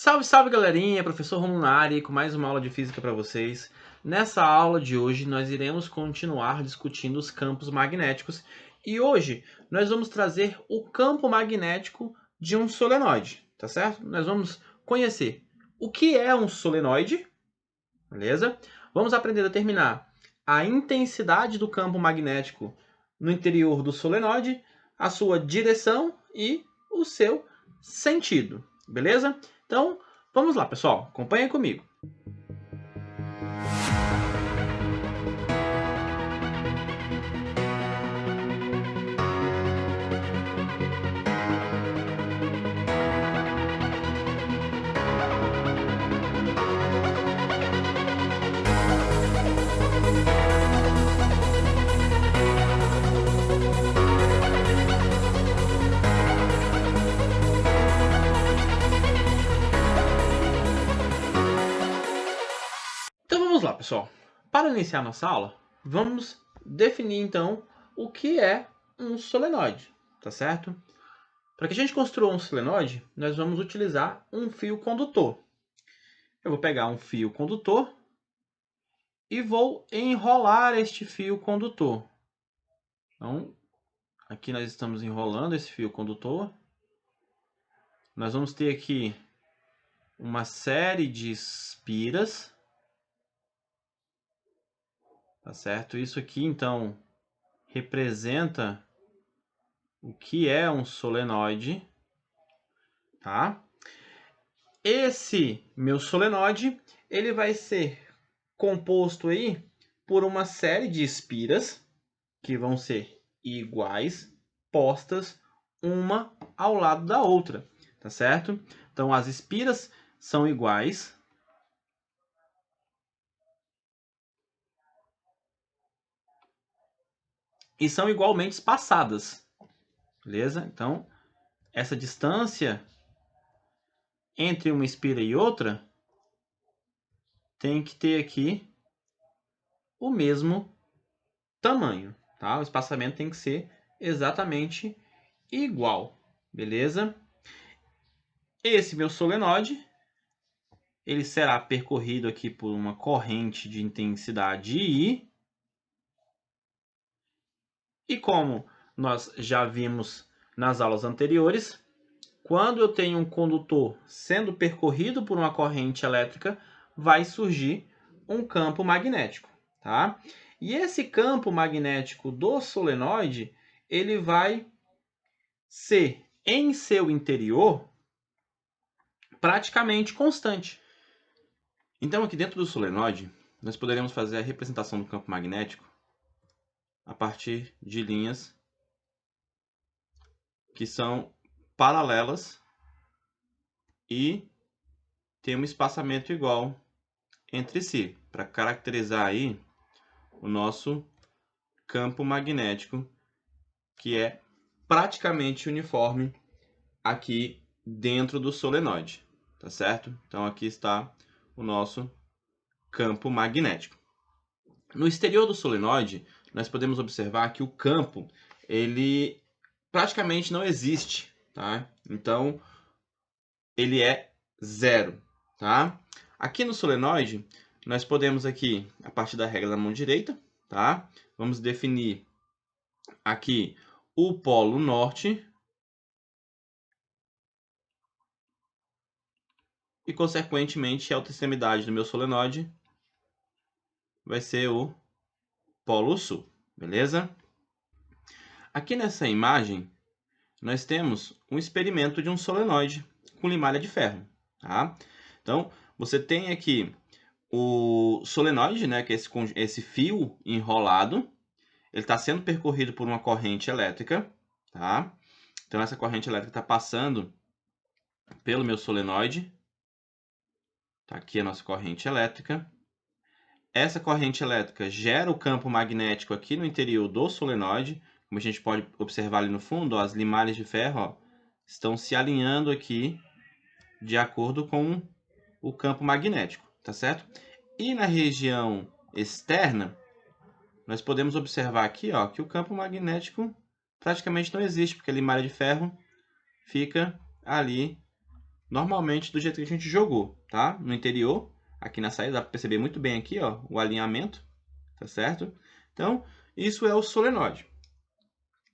Salve, salve galerinha, professor Romulo na área com mais uma aula de física para vocês. Nessa aula de hoje nós iremos continuar discutindo os campos magnéticos e hoje nós vamos trazer o campo magnético de um solenoide, tá certo? Nós vamos conhecer o que é um solenoide, beleza? Vamos aprender a determinar a intensidade do campo magnético no interior do solenoide, a sua direção e o seu sentido, beleza? Então, vamos lá, pessoal. Acompanhem comigo. Então, vamos lá, pessoal. Para iniciar nossa aula, vamos definir, então, o que é um solenoide, tá certo? Para que a gente construa um solenoide, nós vamos utilizar um fio condutor. Eu vou pegar um fio condutor e vou enrolar este fio condutor. Então, aqui nós estamos enrolando esse fio condutor. Nós vamos ter aqui uma série de espiras, tá certo? Isso aqui, então, representa o que é um solenoide, tá? Esse meu solenoide, ele vai ser composto aí por uma série de espiras que vão ser iguais, postas uma ao lado da outra, tá certo? Então, as espiras são iguais. E são igualmente espaçadas, beleza? Então, essa distância entre uma espira e outra tem que ter aqui o mesmo tamanho, tá? O espaçamento tem que ser exatamente igual, beleza? Esse meu solenoide, ele será percorrido aqui por uma corrente de intensidade I. E como nós já vimos nas aulas anteriores, quando eu tenho um condutor sendo percorrido por uma corrente elétrica, vai surgir um campo magnético, tá? E esse campo magnético do solenoide, ele vai ser em seu interior praticamente constante. Então, aqui dentro do solenoide, nós poderemos fazer a representação do campo magnético a partir de linhas que são paralelas e tem um espaçamento igual entre si, para caracterizar aí o nosso campo magnético, que é praticamente uniforme aqui dentro do solenoide, tá certo? Então aqui está o nosso campo magnético. No exterior do solenoide, nós podemos observar que o campo, ele praticamente não existe, tá? Então, ele é zero, tá? Aqui no solenoide, nós podemos aqui, a partir da regra da mão direita, tá? Vamos definir aqui o polo norte e, consequentemente, a outra extremidade do meu solenoide vai ser o polo sul, beleza? Aqui nessa imagem, nós temos um experimento de um solenoide com limalha de ferro, tá? Então, você tem aqui o solenoide, né, que é esse fio enrolado, ele está sendo percorrido por uma corrente elétrica, tá? Então, essa corrente elétrica está passando pelo meu solenoide. Tá aqui a nossa corrente elétrica. Essa corrente elétrica gera o campo magnético aqui no interior do solenoide. Como a gente pode observar ali no fundo, ó, as limalhas de ferro, ó, estão se alinhando aqui de acordo com o campo magnético, tá certo? E na região externa, nós podemos observar aqui, ó, que o campo magnético praticamente não existe, porque a limalha de ferro fica ali normalmente do jeito que a gente jogou, tá? No interior, aqui na saída, dá para perceber muito bem aqui, ó, o alinhamento, tá certo? Então, isso é o solenoide.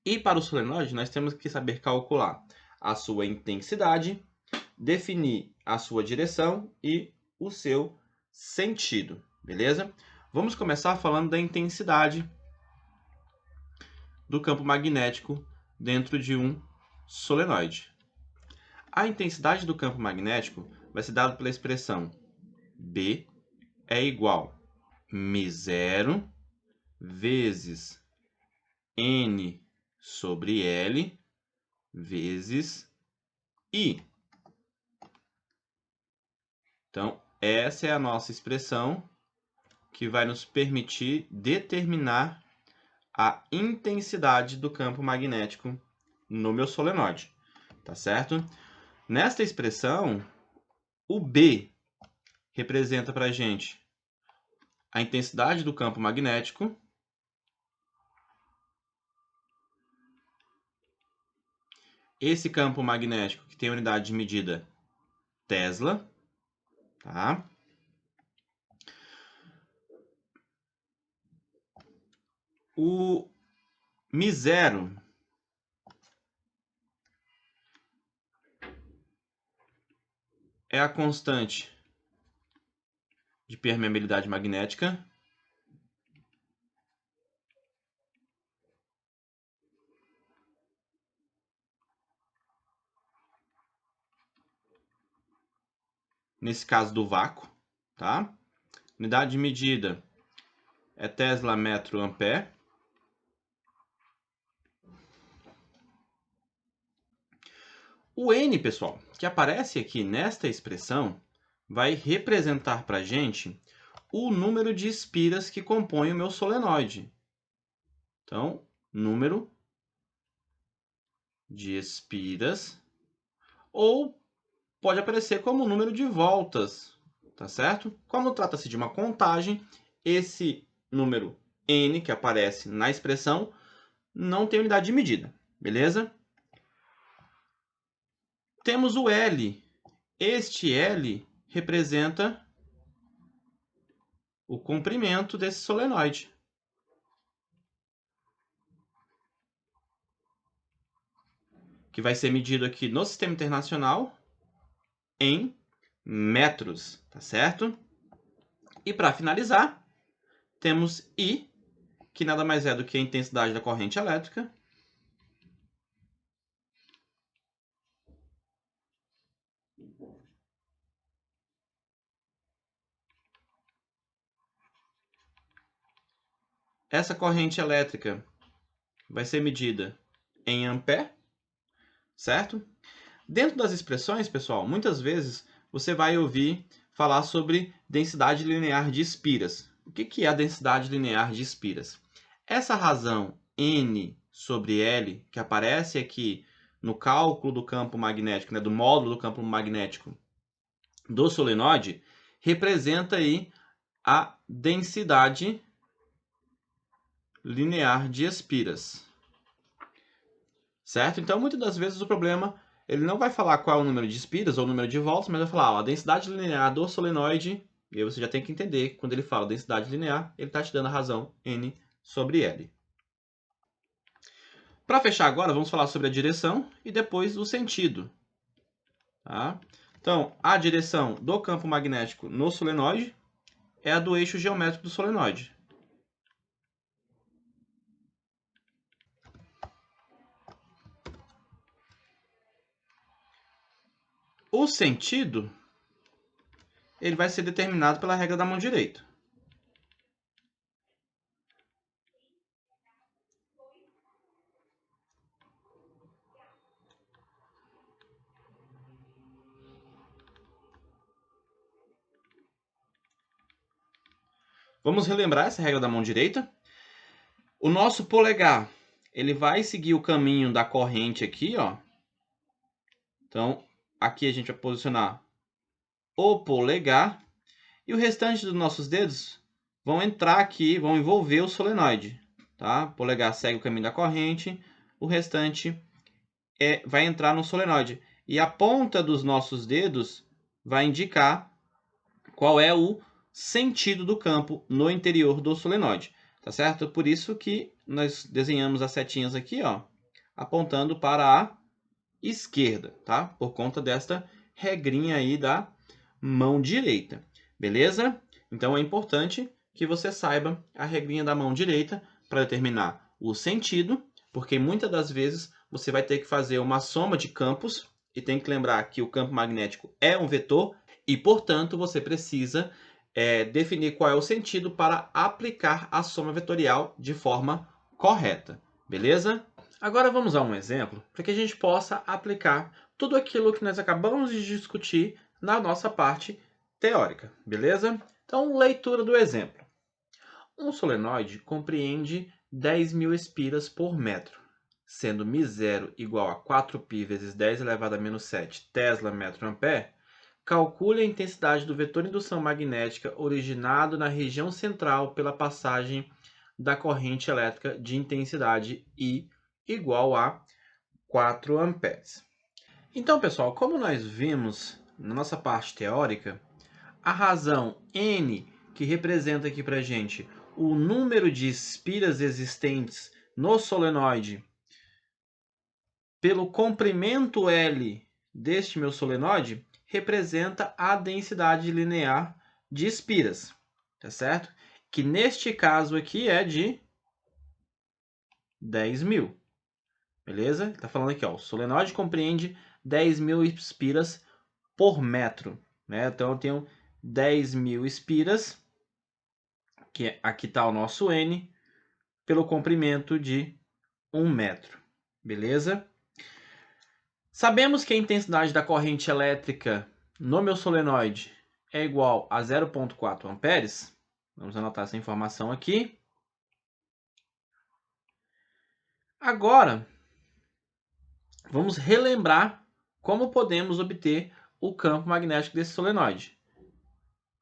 E para o solenoide, nós temos que saber calcular a sua intensidade, definir a sua direção e o seu sentido, beleza? Vamos começar falando da intensidade do campo magnético dentro de um solenoide. A intensidade do campo magnético vai ser dada pela expressão B é igual a μ0 vezes N sobre L vezes I. Então, essa é a nossa expressão que vai nos permitir determinar a intensidade do campo magnético no meu solenoide, tá certo? Nesta expressão, o B representa para a gente a intensidade do campo magnético. Esse campo magnético que tem a unidade de medida Tesla, tá? O μ0 é a constante de permeabilidade magnética. Nesse caso do vácuo, tá? Unidade de medida é Tesla metro ampere. O N, pessoal, que aparece aqui nesta expressão, vai representar para a gente o número de espiras que compõe o meu solenoide. Então, número de espiras, ou pode aparecer como número de voltas, tá certo? Como trata-se de uma contagem, esse número N que aparece na expressão não tem unidade de medida, beleza? Temos o L. Este L representa o comprimento desse solenoide. Que vai ser medido aqui no Sistema Internacional em metros, tá certo? E para finalizar, temos I, que nada mais é do que a intensidade da corrente elétrica. Essa corrente elétrica vai ser medida em ampere, certo? Dentro das expressões, pessoal, muitas vezes você vai ouvir falar sobre densidade linear de espiras. O que é a densidade linear de espiras? Essa razão N sobre L, que aparece aqui no cálculo do campo magnético, né, do módulo do campo magnético do solenoide, representa aí a densidade linear de espiras. Certo? Então, muitas das vezes o problema, ele não vai falar qual é o número de espiras ou o número de voltas, mas vai falar, ó, a densidade linear do solenoide, e aí você já tem que entender, quando ele fala densidade linear, ele está te dando a razão N sobre L. Para fechar agora, vamos falar sobre a direção e depois o sentido. Tá? Então, a direção do campo magnético no solenoide é a do eixo geométrico do solenoide. O sentido, ele vai ser determinado pela regra da mão direita. Vamos relembrar essa regra da mão direita. O nosso polegar, ele vai seguir o caminho da corrente aqui, ó. Então, aqui a gente vai posicionar o polegar e o restante dos nossos dedos vão entrar aqui, vão envolver o solenoide, tá? O polegar segue o caminho da corrente, o restante vai entrar no solenoide. e a ponta dos nossos dedos vai indicar qual é o sentido do campo no interior do solenoide, tá certo? Por isso que nós desenhamos as setinhas aqui, ó, apontando para a esquerda, tá? Por conta desta regrinha aí da mão direita, beleza? Então é importante que você saiba a regrinha da mão direita para determinar o sentido, porque muitas das vezes você vai ter que fazer uma soma de campos e tem que lembrar que o campo magnético é um vetor e, portanto, você precisa definir qual é o sentido para aplicar a soma vetorial de forma correta, beleza? Agora vamos a um exemplo para que a gente possa aplicar tudo aquilo que nós acabamos de discutir na nossa parte teórica, beleza? Então, leitura do exemplo. Um solenoide compreende 10.000 espiras por metro, sendo μ0 igual a 4π vezes 10 elevado a menos 7 Tesla metro ampere. Calcule a intensidade do vetor indução magnética originado na região central pela passagem da corrente elétrica de intensidade I igual a 4 amperes. Então, pessoal, como nós vimos na nossa parte teórica, a razão N, que representa aqui para a gente o número de espiras existentes no solenoide, pelo comprimento L deste meu solenoide, representa a densidade linear de espiras, tá certo? Que neste caso aqui é de 10.000, beleza? Está falando aqui, ó, o solenoide compreende 10.000 espiras por metro, né? Então eu tenho 10.000 espiras, que aqui está o nosso N, pelo comprimento de 1 metro, beleza? Sabemos que a intensidade da corrente elétrica no meu solenoide é igual a 0,4 amperes. Vamos anotar essa informação aqui. Agora, vamos relembrar como podemos obter o campo magnético desse solenoide,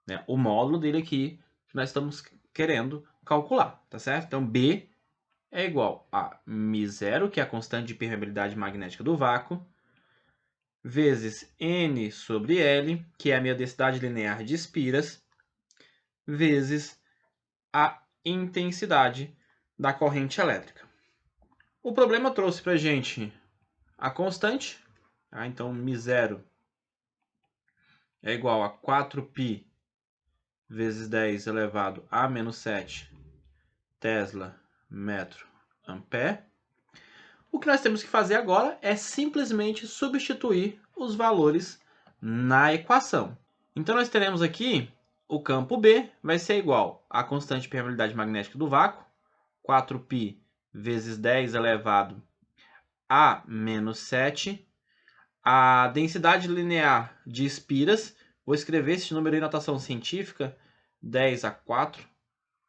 né? O módulo dele aqui que nós estamos querendo calcular, tá certo? Então, B é igual a μ0, que é a constante de permeabilidade magnética do vácuo, vezes N sobre L, que é a minha densidade linear de espiras, vezes a intensidade da corrente elétrica. O problema trouxe para a gente a constante, tá? Então μ0 é igual a 4π vezes 10 elevado a menos 7 Tesla metro ampere. O que nós temos que fazer agora é simplesmente substituir os valores na equação. Então, nós teremos aqui o campo B vai ser igual à constante de permeabilidade magnética do vácuo, 4π vezes 10 elevado a menos 7. A densidade linear de espiras, vou escrever esse número em notação científica, 10 a 4,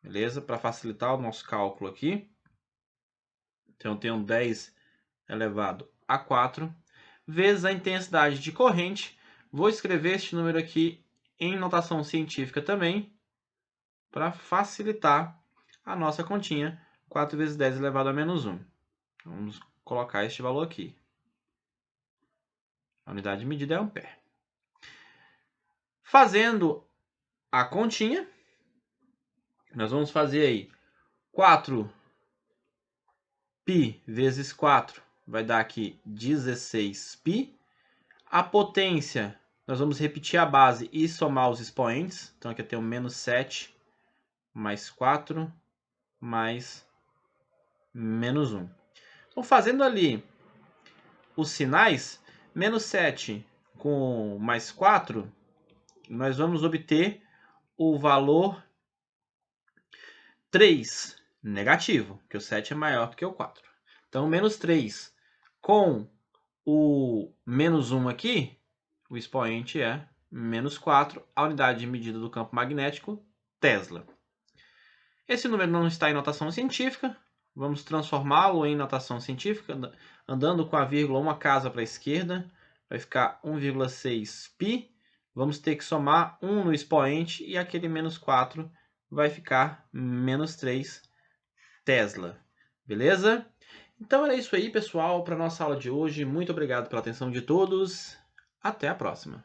beleza? Para facilitar o nosso cálculo aqui. Então, eu tenho 10 elevado a 4, vezes a intensidade de corrente. Vou escrever este número aqui em notação científica também, para facilitar a nossa continha, 4 vezes 10 elevado a menos 1. Vamos colocar este valor aqui. A unidade de medida é ampere. Fazendo a continha, nós vamos fazer aí 4π vezes 4 vai dar aqui 16π. A potência, nós vamos repetir a base e somar os expoentes. Então aqui eu tenho menos 7 mais 4 mais menos 1. Então fazendo ali os sinais, menos 7 com mais 4, nós vamos obter o valor 3 negativo, porque o 7 é maior do que o 4. Então, menos 3 com o menos 1 aqui, o expoente é menos 4, a unidade de medida do campo magnético, Tesla. Esse número não está em notação científica, vamos transformá-lo em notação científica, andando com a vírgula uma casa para a esquerda, vai ficar 1,6π. Vamos ter que somar 1 no expoente e aquele menos 4 vai ficar menos 3 Tesla. Beleza? Então era isso aí, pessoal, para nossa aula de hoje. Muito obrigado pela atenção de todos. Até a próxima.